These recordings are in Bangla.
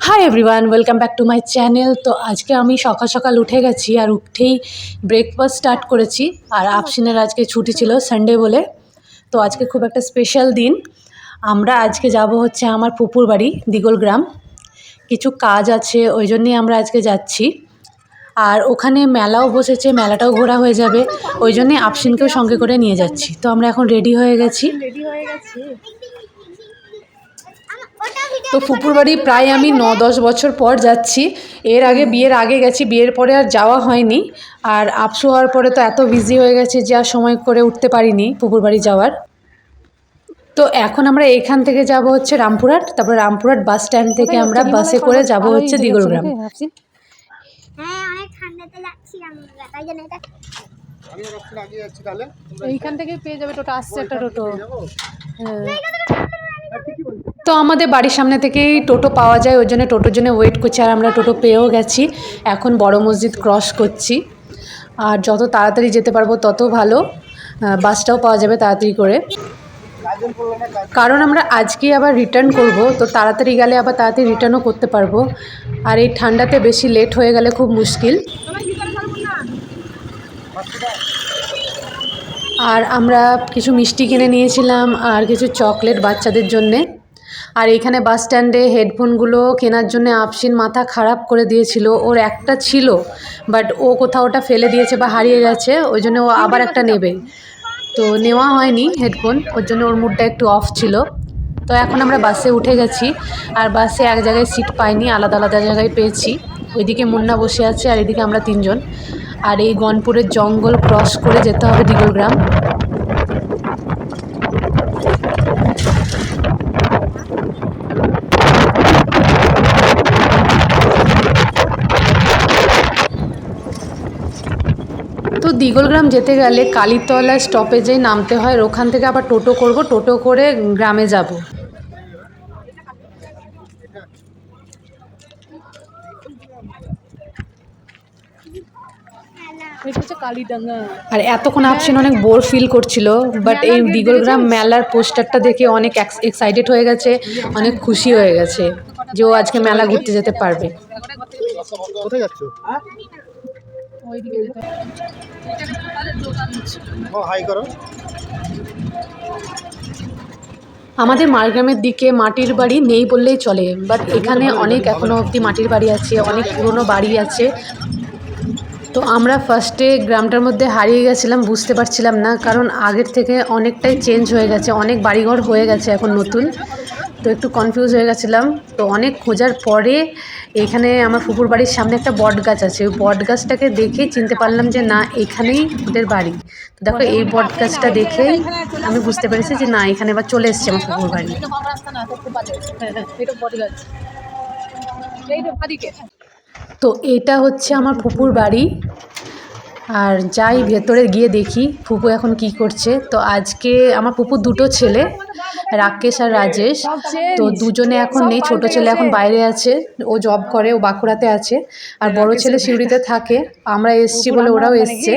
Hi everyone, welcome back to my channel. তো আজকে আমি সকাল সকাল উঠে গেছি আর উঠেই ব্রেকফাস্ট স্টার্ট করেছি। আর আফসিনের আজকে ছুটি ছিল সানডে বলে। তো আজকে খুব একটা স্পেশাল দিন। আমরা আজকে যাব হচ্ছে আমার ফুপুর বাড়ি দিগল গ্রাম। কিছু কাজ আছে, ওই জন্যই আমরা আজকে যাচ্ছি। আর ওখানে মেলাও বসেছে, মেলাটাও ঘোরা হয়ে যাবে, ওই জন্যই আফসিনকেও সঙ্গে করে নিয়ে যাচ্ছি। তো আমরা এখন রেডি হয়ে গেছি। তো ফুপুর বাড়ি প্রায় আমি 9-10 বছর পর যাচ্ছি। এর আগে বিয়ের আগে গেছি, বিয়ের পরে আর যাওয়া হয়নি। আর আপসু হওয়ার পরে তো এত বিজি হয়ে গেছে যে আর সময় করে উঠতে পারিনি ফুপুর বাড়ি যাওয়ার। তো এখন আমরা এখান থেকে যাব হচ্ছে রামপুরহাট, তারপর রামপুরহাট বাস স্ট্যান্ড থেকে আমরা বাসে করে যাব হচ্ছে দিগলগ্রাম। এইখান থেকে পেয়ে যাবে টোটো, আসছে একটা টোটো। তো আমাদের বাড়ির সামনে থেকেই টোটো পাওয়া যায়, ওই জন্য টোটোর জন্য ওয়েট করছি। আর আমরা টোটো পেয়েও গেছি, এখন বড় মসজিদ ক্রস করছি। আর যত তাড়াতাড়ি যেতে পারবো তত ভালো, বাসটাও পাওয়া যাবে তাড়াতাড়ি করে। কারণ আমরা আজকে আবার রিটার্ন করব, তো তাড়াতাড়ি গেলে আবার তাড়াতাড়ি রিটার্নও করতে পারবো। আর এই ঠান্ডাতে বেশি লেট হয়ে গেলে খুব মুশকিল। আর আমরা কিছু মিষ্টি কিনে নিয়েছিলাম আর কিছু চকলেট বাচ্চাদের জন্যে। আর এইখানে বাস স্ট্যান্ডে হেডফোনগুলো কেনার জন্য আফসিন মাথা খারাপ করে দিয়েছিল। ওর একটা ছিল, বাট ও কোথাও ওটা ফেলে দিয়েছে বা হারিয়ে গেছে, ওই জন্য ও আবার একটা নেবে। তো নেওয়া হয়নি হেডফোন, ওর জন্য ওর মুডটা একটু অফ ছিল। তো এখন আমরা বাসে উঠে গেছি। আর বাসে এক জায়গায় সিট পাইনি, আলাদা আলাদা জায়গায় পেয়েছি। ওইদিকে মুন্না বসে আছে আর এদিকে আমরা তিনজন। আর এই গনপুরের জঙ্গল ক্রস করে যেতে হবে দিগলগ্রাম। তো দিগলগ্রাম যেতে গেলে কালীতলা স্টপেজে নামতে হয়, ওখান থেকে আবার টোটো করব, টোটো করে গ্রামে যাব। আর এতক্ষণ আফসিন অনেক বোর ফিল করছিল, বাট এই দিগলগ্রাম মেলার পোস্টারটা দেখে অনেক এক্সাইটেড হয়ে গেছে, অনেক খুশি হয়ে গেছে যে ও আজকে মেলা ঘুরতে যেতে পারবে। কোথায় যাচ্ছ? হাই করো। আমাদের মারগ্রামের দিকে মাটির বাড়ি নেই বললেই চলে, বাট এখানে অনেক এখনও অবধি মাটির বাড়ি আছে, অনেক পুরনো বাড়ি আছে। তো আমরা ফার্স্টে গ্রামটার মধ্যে হারিয়ে গেছিলাম, বুঝতে পারছিলাম না, কারণ আগের থেকে অনেকটাই চেঞ্জ হয়ে গেছে, অনেক বাড়িঘর হয়ে গেছে এখন নতুন। তো একটু কনফিউজ হয়ে গেছিলাম। তো অনেক খোঁজার পরে এখানে আমার ফুপুর বাড়ির সামনে একটা বট গাছ আছে, ওই বট গাছটাকে দেখেই চিনতে পারলাম যে না, এখানেই ওদের বাড়ি। তো দেখো এই বট গাছটা দেখেই আমি বুঝতে পেরেছি যে না, এখানে এবার চলে এসছে আমার ফুপুর বাড়ি। তো এটা হচ্ছে আমার ফুপুর বাড়ি। আর যাই ভেতরে গিয়ে দেখি ফুপু এখন কি করছে। তো আজকে আমার ফুপুর দুটো ছেলে, রাকেশ আর রাজেশ, তো দুজনে এখন নেই। ছোট ছেলে এখন বাইরে আছে, ও জব করে, ও বাঁকুড়াতে আছে। আর বড় ছেলে সিউড়িতে থাকে। আমরা এসছি বলে ওরাও এসছে।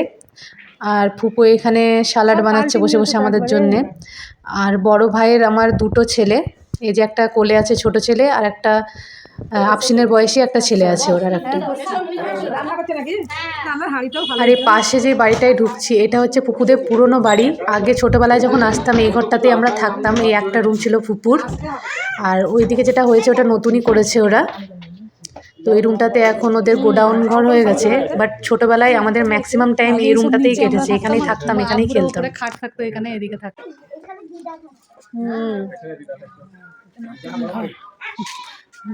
আর ফুপু এখানে সালাড বানাচ্ছে বসে বসে আমাদের জন্যে। আর বড় ভাইয়ের আমার দুটো ছেলে, এই যে একটা কোলে আছে ছোট ছেলে, আর একটা আফসিনের বয়সী একটা ছেলে আছে ওরা একটা। আর এই পাশে যে বাড়িটায় ঢুকছি, এটা হচ্ছে ফুপুদের পুরনো বাড়ি। আগে ছোটোবেলায় যখন আসতাম এই ঘরটাতেই আমরা থাকতাম, এই একটা রুম ছিল ফুপুর। আর ওইদিকে যেটা হয়েছে ওটা নতুনই করেছে ওরা। তো এই রুমটাতে এখন ওদের গোডাউন ঘর হয়ে গেছে, বাট ছোটোবেলায় আমাদের ম্যাক্সিমাম টাইম এই রুমটাতেই কেটেছে, এখানেই থাকতাম, এখানেই খেলতাম। খাট থাকতো এখানে, এদিকে থাকতো।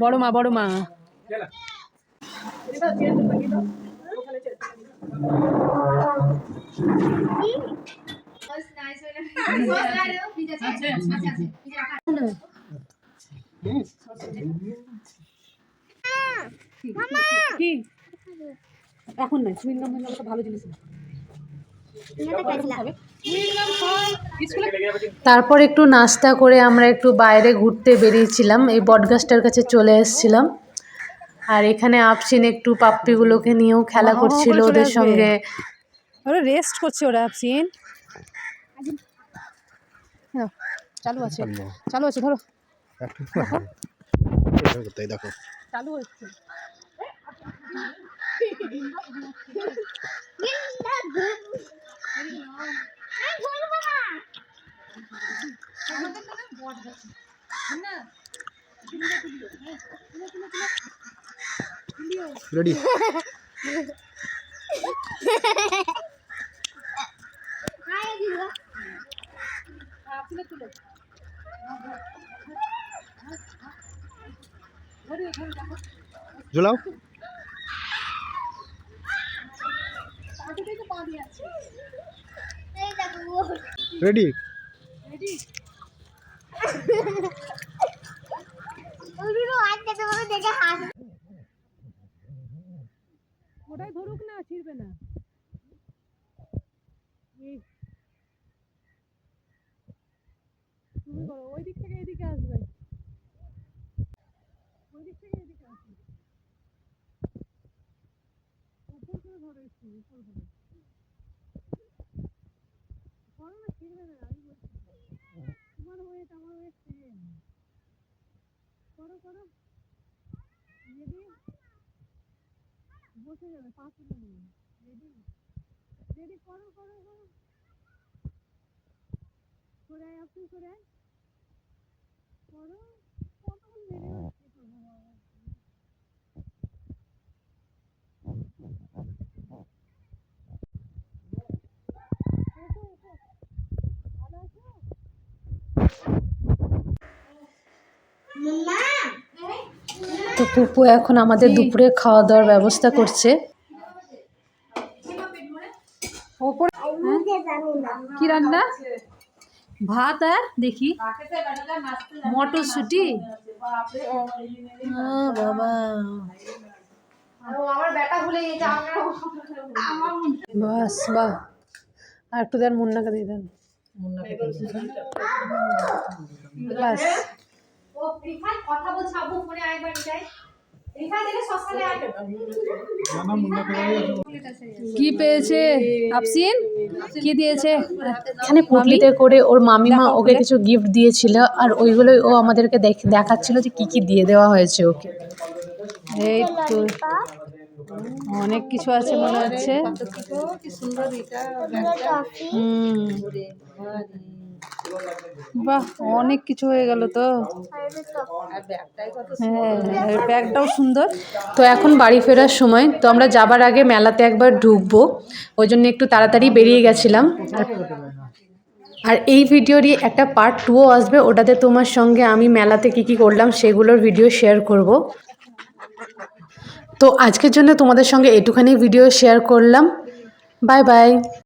বড় মা, বড় মা। এখন না, চুইংগাম ভালো জিনিস। তারপর একটু নাস্তা করে আমরা একটু বাইরে ঘুরতে বেরিয়েছিলাম, এই বটগাছটার কাছে চলে এসেছিলাম। আর এখানে আফসিন একটু পাপ্পিগুলোকে নিয়েও খেলা করছিল ওদের সঙ্গে। ওরা রেস্ট করছে, ওরা আফসিন চালু আছে, চালু আছে, ধরো। করতে হয়, দেখো চালু হচ্ছে। রেডি। ঝুলাও। রেডি। ওটাই ধরুক না, ছিড়বে না। তুমি করো, ওই দিক থেকে এদিকে আসবে, ওই দিক থেকে এদিকে আসবে। উপর করে ধরো, একটু উপর করে করো না, ছিড়বে না। আমি বলছি তোমার ওয়েট আমার ওয়েট সেম। করো করো, রেডি, বসে যাবে, 5 মিনিট। রেডি রেডি, করো করো করো। সরে আয়, আপনি সরে আয়, করো। কতক্ষণ লেগে যাচ্ছে করবো। ভালো আছো? তো পুপু এখন আমাদের দুপুরে খাওয়া দাওয়ার ব্যবস্থা করছে। কি রান্না? ভাত আর দেখি মটরশুঁটি। বাবা, বাস বাহ। আর একটু দেন, মুন্নাকে দিয়ে দেন। বাস। কি পেয়েছে আফসিন? কি দিয়েছে? এখানে পুটলিতে করে ওর মামিমা ওকে কিছু গিফট দিয়েছিল, আর ওইগুলোই ও আমাদেরকে দেখাচ্ছিল যে কি কি দিয়ে দেওয়া হয়েছে ওকে। এই তো অনেক কিছু আছে মনে হচ্ছে। বাহ, অনেক কিছু হয়ে গেল তো। হ্যাঁ, ব্যাগটাও সুন্দর। তো এখন বাড়ি ফেরার সময়, তো আমরা যাবার আগে মেলাতে একবার ঢুকবো, ওই জন্য একটু তাড়াতাড়ি বেরিয়ে গেছিলাম। আর এই ভিডিওরই একটা পার্ট 2ও আসবে, ওটাতে তোমার সঙ্গে আমি মেলাতে কি কি করলাম সেগুলোর ভিডিও শেয়ার করব। তো আজকের জন্য তোমাদের সঙ্গে এটুখানি ভিডিও শেয়ার করলাম। Bye bye.